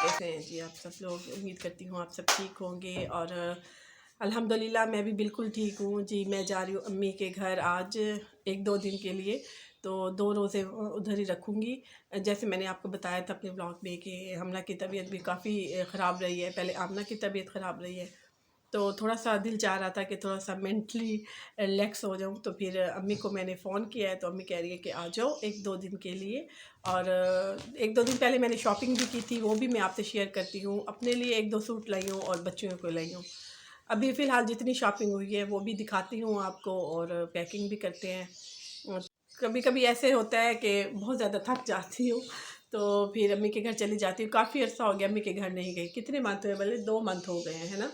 कैसे हैं जी आप सब लोग। उम्मीद करती हूँ आप सब ठीक होंगे और अल्हम्दुलिल्लाह मैं भी बिल्कुल ठीक हूँ जी। मैं जा रही हूँ अम्मी के घर आज 1-2 दिन के लिए, तो 2 रोज़े उधर ही रखूँगी। जैसे मैंने आपको बताया था अपने ब्लॉग में कि हमना की तबीयत भी काफ़ी ख़राब रही है। पहले आमना की तबीयत ख़राब रही है, तो थोड़ा सा दिल चाह रहा था कि थोड़ा सा मेंटली रिलैक्स हो जाऊँ। तो फिर अम्मी को मैंने फ़ोन किया है, तो अम्मी कह रही है कि आ जाओ 1-2 दिन के लिए। और 1-2 दिन पहले मैंने शॉपिंग भी की थी, वो भी मैं आपसे शेयर करती हूँ। अपने लिए 1-2 सूट लाई हूँ और बच्चियों को लाई हूँ। अभी फ़िलहाल जितनी शॉपिंग हुई है वो भी दिखाती हूँ आपको और पैकिंग भी करते हैं। कभी कभी ऐसे होता है कि बहुत ज़्यादा थक जाती हूँ, तो फिर अम्मी के घर चली जाती हूँ। काफ़ी अर्सा हो गया अम्मी के घर नहीं गई। कितने मंथ हुए, भले 2 मंथ हो गए हैं, है ना।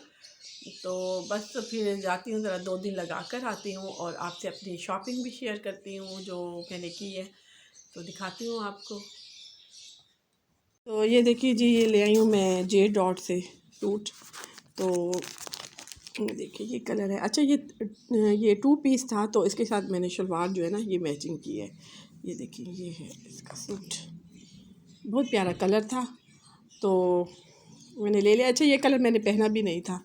तो बस फिर जाती हूँ, ज़रा 2 दिन लगा कर आती हूँ और आपसे अपनी शॉपिंग भी शेयर करती हूँ जो मैंने की है, तो दिखाती हूँ आपको। तो ये देखिए जी, ये ले आई हूँ मैं जे डॉट से सूट। तो ये देखिए ये कलर है। अच्छा ये 2 पीस था, तो इसके साथ मैंने शलवार जो है ना ये मैचिंग की है। ये देखिए ये है इसका सूट, बहुत प्यारा कलर था तो मैंने ले लिया। अच्छा ये कलर मैंने पहना भी नहीं था।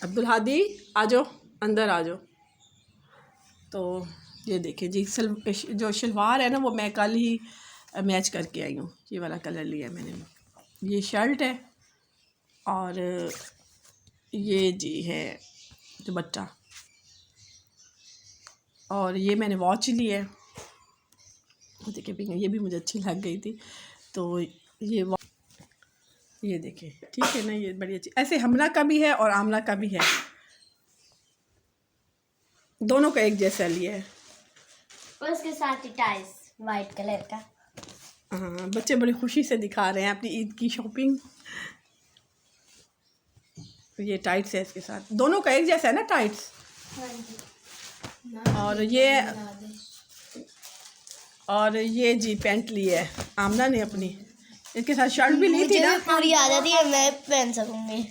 अब्दुल हादी आ जाओ, अंदर आ जाओ। तो ये देखिए जी, जो शलवार है ना वो मैं कल ही मैच करके आई हूँ। ये वाला कलर लिया मैंने। ये शर्ट है और ये जी है दुपट्टा, और ये मैंने वॉच ली है। देखिए ये भी मुझे अच्छी लग गई थी, तो ये देखिए ठीक है ना, ये बड़ी अच्छी। ऐसे हमना का भी है और आमना का भी है, दोनों का एक जैसा लिया है। और उसके साथ ही टाइस वाइट कलर का। हाँ, बच्चे बड़ी खुशी से दिखा रहे हैं अपनी ईद की शॉपिंग। ये टाइट्स है इसके साथ, दोनों का एक जैसा है ना टाइट्स। और ये जी पैंट ली है आमना ने अपनी, इसके साथ शर्ट भी ली थी ना। पूरी आदत है, मैं पहन सकूंगी।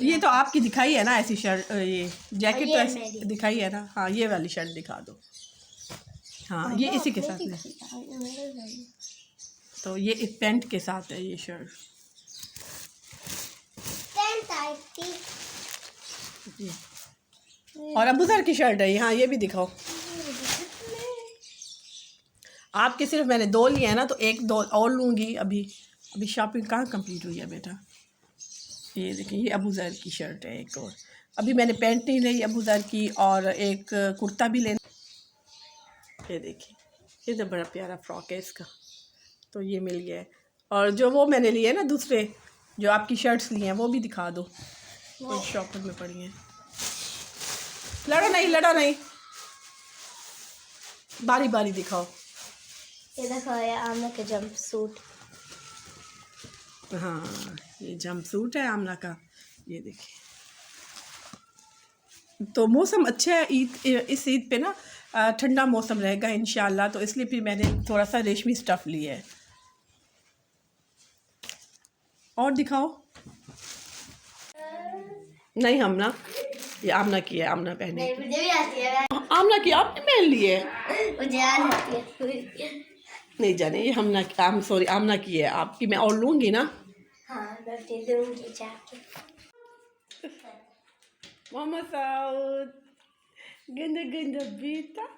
ये तो आपकी दिखाई है ना ऐसी शर्ट, ये जैकेट तो ऐसी दिखाई है ना। हाँ ये वाली शर्ट दिखा दो। हाँ ये इसी के साथ है, तो ये एक पैंट के साथ है ये शर्ट जी। और अबूजर की शर्ट है। हाँ ये भी दिखाओ। आपके सिर्फ मैंने 2 लिए हैं ना, तो 1-2 और लूँगी। अभी शॉपिंग कहाँ कंप्लीट हुई है बेटा। ये देखिए ये अबूजर की शर्ट है एक और। अभी मैंने पैंट नहीं ली अबूजर की, और एक कुर्ता भी लेना। ये देखिए ये तो बड़ा प्यारा फ्रॉक है इसका, तो ये मिल गया है। और जो वो मैंने लिए ना दूसरे, जो आपकी शर्ट्स लिए हैं वो भी दिखा दो, वो शॉपर में पड़ी हैं। लड़ो नहीं, बारी बारी दिखाओ। ये देखो ये आमना के जंप सूट। हाँ ये जंप सूट है आमना का। ये देखिए, तो मौसम अच्छा है इस ईद पे ना, ठंडा मौसम रहेगा इंशाल्लाह, तो इसलिए फिर मैंने थोड़ा सा रेशमी स्टफ़ लिया है। और दिखाओ। नहीं हमना, ये आमना की है, आमना पहने। मुझे भी आती है। आमना की आपने पहन ली है। मुझे आती है। नहीं जाने, ये हमना सॉरी आमना की है। आपकी मैं और लूँगी ना। हाँ मैं दे दूँगी जाके। मोहम्मद साउद गंदा गंदा बेटा,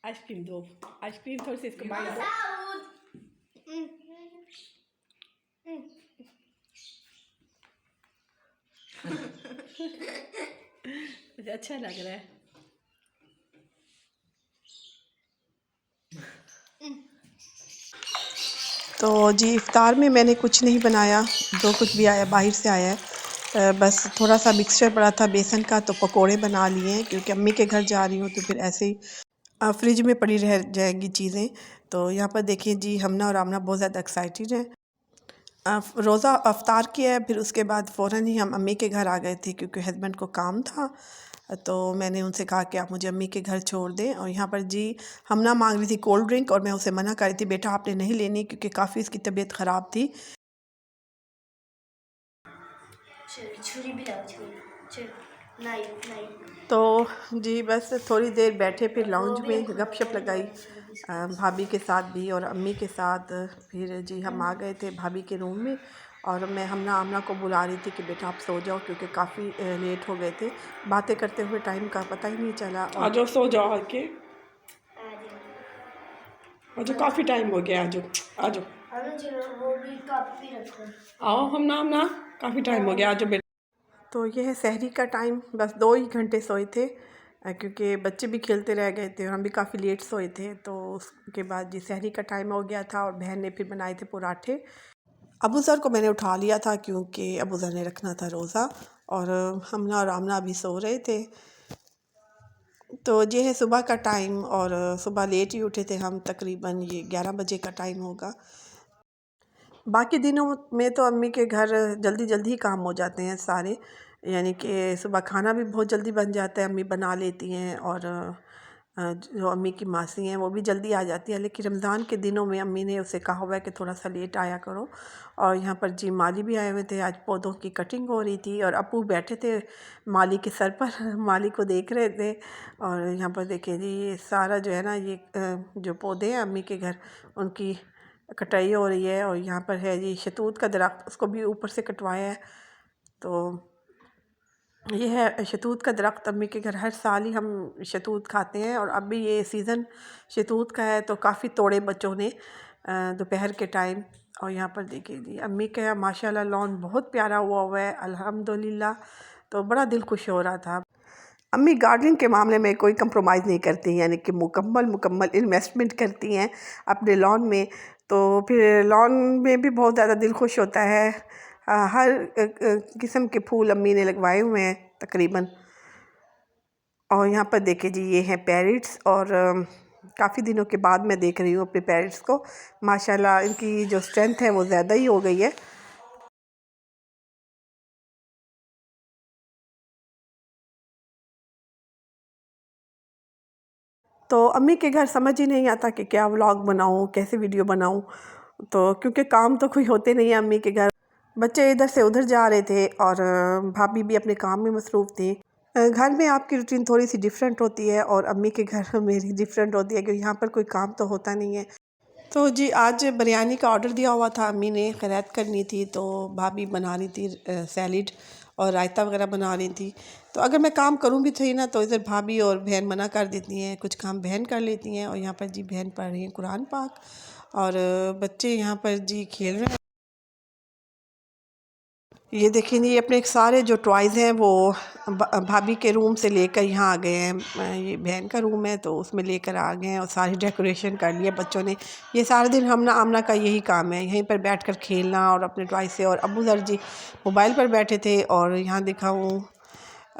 आइसक्रीम दो, आइसक्रीम थोड़ी सी इसको बांट दो। मुझे अच्छा लग रहा है। तो जी इफ़्तार में मैंने कुछ नहीं बनाया, जो कुछ भी आया बाहर से आया है। बस थोड़ा सा मिक्सचर पड़ा था बेसन का, तो पकोड़े बना लिए हैं, क्योंकि अम्मी के घर जा रही हूँ तो फिर ऐसे ही फ्रिज में पड़ी रह जाएंगी चीज़ें। तो यहाँ पर देखिए जी, हमना और आमना बहुत ज़्यादा एक्साइटेड हैं। रोज़ा अफ्तार किया है, फिर उसके बाद फ़ौरन ही हम अम्मी के घर आ गए थे, क्योंकि हस्बैंड को काम था। तो मैंने उनसे कहा कि आप मुझे अम्मी के घर छोड़ दें। और यहाँ पर जी हमना मांग रही थी कोल्ड ड्रिंक, और मैं उसे मना कर रही थी, बेटा आपने नहीं लेनी, क्योंकि काफ़ी इसकी तबीयत ख़राब थी। छुरी भी लाओ, छुरी। तो जी बस थोड़ी देर बैठे, फिर लाउंज में गपशप लगाई भाभी के साथ भी और अम्मी के साथ। फिर जी हम आ गए थे भाभी के रूम में, और मैं आमना को बुला रही थी कि बेटा आप सो जाओ, क्योंकि काफ़ी लेट हो गए थे। बातें करते हुए टाइम का पता ही नहीं चला। और आज सो जाओ आके, आज काफ़ी टाइम हो गया। आज आओ हम ना काफ़ी टाइम हो गया आज बेटा। तो ये है सहरी का टाइम, बस 2 ही घंटे सोए थे, क्योंकि बच्चे भी खेलते रह गए थे और हम भी काफ़ी लेट सोए थे। तो उसके बाद जी सहरी का टाइम हो गया था, और बहन ने फिर बनाए थे पराठे। अबूज़र को मैंने उठा लिया था क्योंकि अबूज़र ने रखना था रोज़ा, और हमना और आमना अभी सो रहे थे। तो ये है सुबह का टाइम, और सुबह लेट ही उठे थे हम, तकरीबन ये 11 बजे का टाइम होगा। बाकी दिनों में तो अम्मी के घर जल्दी जल्दी ही काम हो जाते हैं सारे, यानी कि सुबह खाना भी बहुत जल्दी बन जाता है, अम्मी बना लेती हैं। और जो अम्मी की मासी हैं वो भी जल्दी आ जाती है, लेकिन रमज़ान के दिनों में अम्मी ने उसे कहा हुआ है कि थोड़ा सा लेट आया करो। और यहाँ पर जी माली भी आए हुए थे, आज पौधों की कटिंग हो रही थी, और अप्पू बैठे थे माली के सर पर माली को देख रहे थे। और यहाँ पर देखें जी ये सारा जो है ना, ये जो पौधे हैं अम्मी के घर, उनकी कटाई हो रही है। और यहाँ पर है जी शतूत का दरख्त, उसको भी ऊपर से कटवाया है। तो ये है शतूत का दरख्त, अम्मी के घर हर साल ही हम शतूत खाते हैं, और अब भी ये सीज़न शतूत का है। तो काफ़ी तोड़े बच्चों ने दोपहर के टाइम। और यहाँ पर देखिए जी अम्मी का माशाल्लाह लॉन बहुत प्यारा हुआ है अल्हम्दुलिल्लाह। तो बड़ा दिल खुश हो रहा था। अम्मी गार्डनिंग के मामले में कोई कंप्रोमाइज़ नहीं करती, यानी कि मुकम्मल इन्वेस्टमेंट करती हैं अपने लॉन में। तो फिर लॉन में भी बहुत ज़्यादा दिल खुश होता है। हर किस्म के फूल अम्मी ने लगवाए हुए हैं तकरीबन। और यहाँ पर देखिए जी ये हैं पैरट्स, और काफ़ी दिनों के बाद मैं देख रही हूँ अपने पैरट्स को। माशाल्लाह इनकी जो स्ट्रेंथ है वो ज़्यादा ही हो गई है। तो अम्मी के घर समझ ही नहीं आता कि क्या व्लॉग बनाऊँ, कैसे वीडियो बनाऊँ। तो क्योंकि काम तो कोई होते नहीं है अम्मी के घर, बच्चे इधर से उधर जा रहे थे, और भाभी भी अपने काम में मसरूफ़ थी। घर में आपकी रूटीन थोड़ी सी डिफरेंट होती है, और अम्मी के घर मेरी डिफरेंट होती है, क्योंकि यहाँ पर कोई काम तो होता नहीं है। तो जी आज बिरयानी का ऑर्डर दिया हुआ था, अम्मी ने खैरात करनी थी, तो भाभी बना रही थी सैलिड और रायता वगैरह बना रही थी। तो अगर मैं काम करूँ भी थी ना, तो इधर भाभी और बहन मना कर देती हैं, कुछ काम बहन कर लेती हैं। और यहाँ पर जी बहन पढ़ रही हैं कुरान पाक, और बच्चे यहाँ पर जी खेल रहे हैं। ये देखिए ये अपने सारे जो टॉयज़ हैं वो भाभी के रूम से लेकर यहाँ आ गए हैं। ये बहन का रूम है तो उसमें लेकर आ गए हैं, और सारी डेकोरेशन कर लिया बच्चों ने। ये सारे दिन हमना आमना का यही काम है, यहीं पर बैठकर खेलना और अपने टॉय से। और अबू ज़र जी मोबाइल पर बैठे थे, और यहाँ दिखाऊँ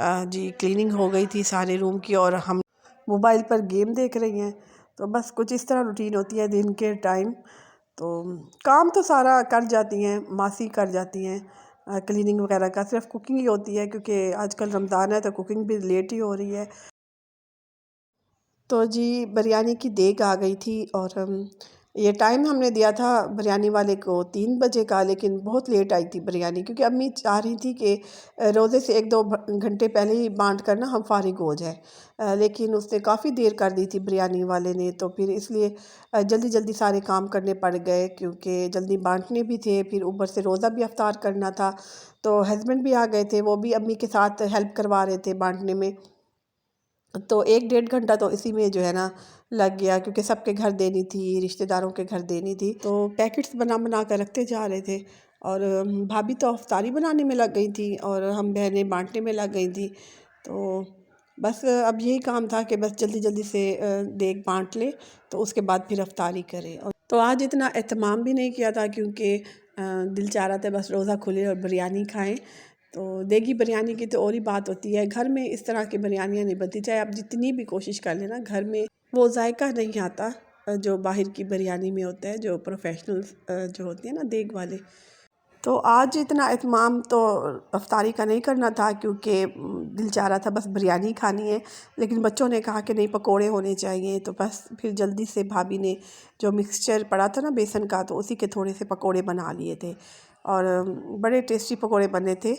जी क्लीनिंग हो गई थी सारे रूम की, और हम मोबाइल पर गेम देख रही हैं। तो बस कुछ इस तरह रूटीन होती है दिन के टाइम। तो काम तो सारा कर जाती हैं, मासी कर जाती हैं क्लीनिंग वगैरह का। सिर्फ कुकिंग ही होती है, क्योंकि आजकल रमज़ान है तो कुकिंग भी लेट ही हो रही है। तो जी बिरयानी की देग आ गई थी, और ये टाइम हमने दिया था बिरयानी वाले को 3 बजे का, लेकिन बहुत लेट आई थी बिरयानी, क्योंकि अम्मी चाह रही थी कि रोज़े से 1-2 घंटे पहले ही बांट कर ना हम फारिग हो जाए। लेकिन उसने काफ़ी देर कर दी थी बिरयानी वाले ने, तो फिर इसलिए जल्दी जल्दी सारे काम करने पड़ गए, क्योंकि जल्दी बांटने भी थे, फिर ऊपर से रोज़ा भी अफ्तार करना था। तो हस्बैंड भी आ गए थे, वो भी अम्मी के साथ हेल्प करवा रहे थे बांटने में। तो 1-1.5 घंटा तो इसी में जो है ना लग गया, क्योंकि सबके घर देनी थी, रिश्तेदारों के घर देनी थी। तो पैकेट्स बना बना कर रखते जा रहे थे, और भाभी तो अफ्तारी बनाने में लग गई थी, और हम बहनें बांटने में लग गई थी। तो बस अब यही काम था कि बस जल्दी जल्दी से देग बांट ले, तो उसके बाद फिर अफ्तारी करें। और तो आज इतना एहतमाम भी नहीं किया था, क्योंकि दिल चाह रहा था बस रोज़ा खुले और बिरयानी खाएं। तो देगी बिरयानी की तो और ही बात होती है, घर में इस तरह की बिरयानियाँ नहीं बनती, चाहे आप जितनी भी कोशिश कर लेना, घर में वो जायका नहीं आता जो बाहर की बिरयानी में होता है, जो प्रोफेशनल जो होती है ना देग वाले। तो आज इतना एहतमाम तो अफ्तारी का नहीं करना था, क्योंकि दिल चाह रहा था बस बिरयानी खानी है। लेकिन बच्चों ने कहा कि नहीं पकोड़े होने चाहिए, तो बस फिर जल्दी से भाभी ने जो मिक्सचर पड़ा था ना बेसन का, तो उसी के थोड़े से पकोड़े बना लिए थे, और बड़े टेस्टी पकोड़े बने थे।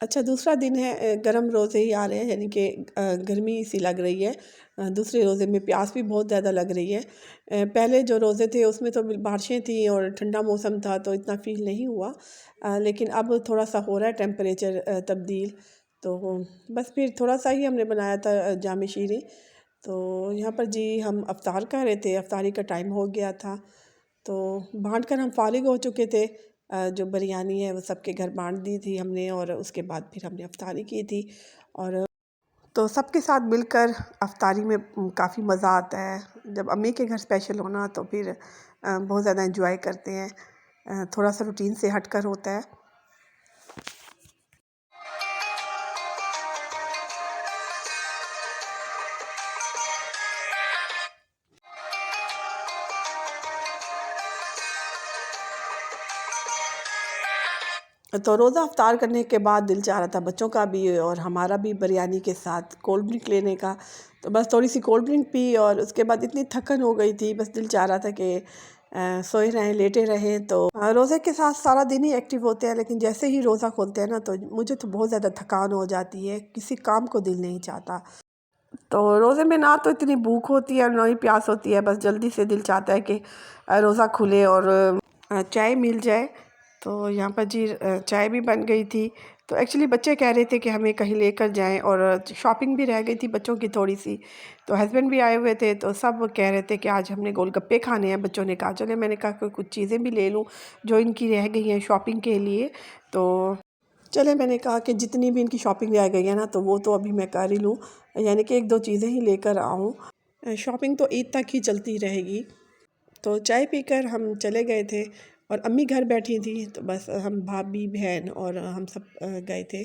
अच्छा, दूसरा दिन है, गरम रोज़े ही आ रहे हैं, यानी कि गर्मी सी लग रही है। दूसरे रोज़े में प्यास भी बहुत ज़्यादा लग रही है। पहले जो रोज़े थे उसमें तो बारिशें थी और ठंडा मौसम था, तो इतना फ़ील नहीं हुआ। लेकिन अब थोड़ा-सा हो रहा है टेम्परेचर तब्दील। तो बस फिर थोड़ा-सा ही हमने बनाया था जाम शीरी। तो यहाँ पर जी हम अफ्तार कर रहे थे, अफ्तारी का टाइम हो गया था, तो बाँट कर हम फ़ारिग हो चुके थे। जो बिरयानी है वो सबके घर बाँट दी थी हमने, और उसके बाद फिर हमने अफ्तारी की थी। और तो सबके साथ मिलकर अफ्तारी में काफ़ी मज़ा आता है। जब अम्मी के घर स्पेशल होना तो फिर बहुत ज़्यादा एंजॉय करते हैं। थोड़ा सा रूटीन से हटकर होता है। तो रोज़ा अफ्तार करने के बाद दिल चाह रहा था बच्चों का भी और हमारा भी बिरयानी के साथ कोल्ड ड्रिंक लेने का। तो बस थोड़ी सी कोल्ड ड्रिंक पी और उसके बाद इतनी थकन हो गई थी, बस दिल चाह रहा था कि सोए रहें, लेटे रहें। तो रोज़े के साथ सारा दिन ही एक्टिव होते हैं, लेकिन जैसे ही रोज़ा खोलते हैं ना तो मुझे तो बहुत ज़्यादा थकान हो जाती है, किसी काम को दिल नहीं चाहता। तो रोज़े में ना तो इतनी भूख होती है ना ही प्यास होती है, बस जल्दी से दिल चाहता है कि रोज़ा खुले और चाय मिल जाए। तो यहाँ पर जी चाय भी बन गई थी। तो एक्चुअली बच्चे कह रहे थे कि हमें कहीं लेकर जाएं, और शॉपिंग भी रह गई थी बच्चों की थोड़ी सी। तो हस्बैंड भी आए हुए थे, तो सब कह रहे थे कि आज हमने गोलगप्पे खाने हैं। बच्चों ने कहा चले, मैंने कहा कि कुछ चीज़ें भी ले लूँ जो इनकी रह गई हैं शॉपिंग के लिए। तो चले, मैंने कहा कि जितनी भी इनकी शॉपिंग रह गई है ना तो वो तो अभी मैं कर ही लूँ, यानी कि एक दो चीज़ें ही लेकर आऊँ। शॉपिंग तो ईद तक ही चलती रहेगी। तो चाय पीकर हम चले गए थे, और अम्मी घर बैठी थी, तो बस हम भाभी बहन और हम सब गए थे।